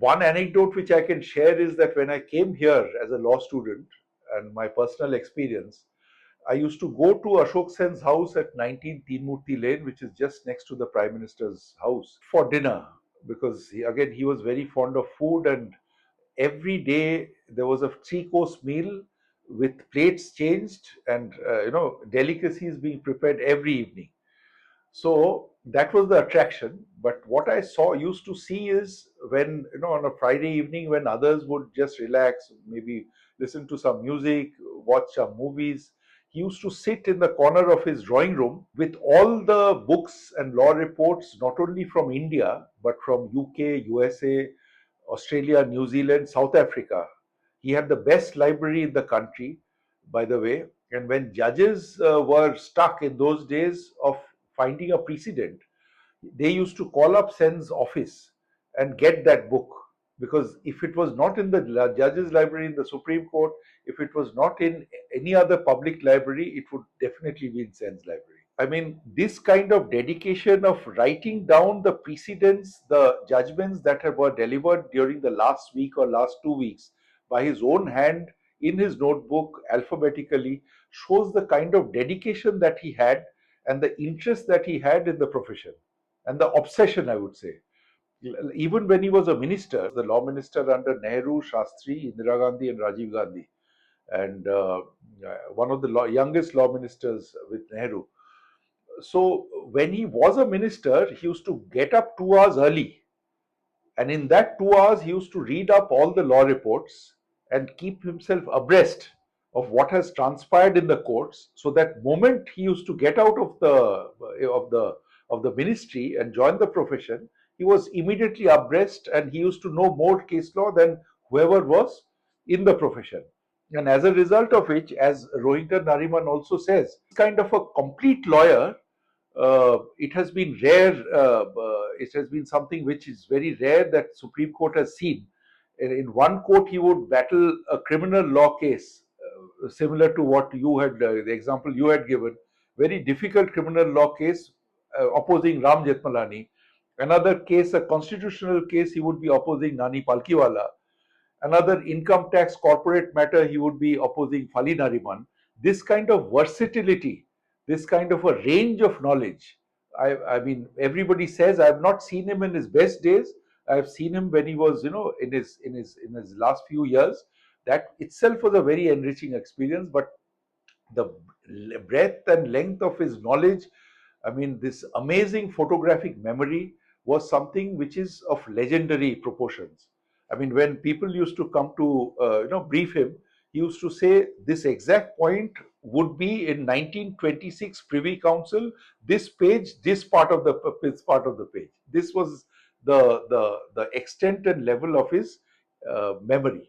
One anecdote which I can share is that when I came here as a law student, and my personal experience, I used to go to Ashok Sen's house at 19 Teenmurti Lane, which is just next to the Prime Minister's house, for dinner, because again he was very fond of food, and every day there was a three-course meal with plates changed, and delicacies being prepared every evening. So that was the attraction. But what I saw used to see is, when on a Friday evening, when others would just relax, maybe listen to some music, watch some movies, he used to sit in the corner of his drawing room with all the books and law reports, not only from India but from UK, USA, Australia, New Zealand, South Africa. He had the best library in the country, by the way. And when judges were stuck in those days of finding a precedent, they used to call up Sen's office and get that book. Because if it was not in the judges' library in the Supreme Court, if it was not in any other public library, it would definitely be in Sen's library. I mean, this kind of dedication of writing down the precedents, the judgments that were delivered during the last week or last 2 weeks by his own hand in his notebook alphabetically, shows the kind of dedication that he had and the interest that he had in the profession and the obsession, I would say. Even when he was a minister, the law minister under Nehru, Shastri, Indira Gandhi, and Rajiv Gandhi, and one of the youngest law ministers with Nehru. So when he was a minister, he used to get up 2 hours early, and in that 2 hours, he used to read up all the law reports and keep himself abreast of what has transpired in the courts. So that moment he used to get out of the ministry and join the profession, he was immediately abreast, and he used to know more case law than whoever was in the profession. And as a result of which, as Rohinton Nariman also says, kind of a complete lawyer, it has been rare. It has been something which is very rare that Supreme Court has seen. In one court, he would battle a criminal law case, similar to what you had, the example you had given, very difficult criminal law case opposing Ram Jetmalani. Another case, a constitutional case, he would be opposing Nani Palkiwala. Another income tax corporate matter, he would be opposing Fali Nariman. This kind of versatility, this kind of a range of knowledge. I mean, everybody says I've not seen him in his best days. I've seen him when he was, in his last few years. That itself was a very enriching experience. But the breadth and length of his knowledge, I mean, this amazing photographic memory was something which is of legendary proportions. I mean, when people used to come to brief him, he used to say this exact point would be in 1926 Privy Council. This page, this part of the page. This was the extent and level of his memory.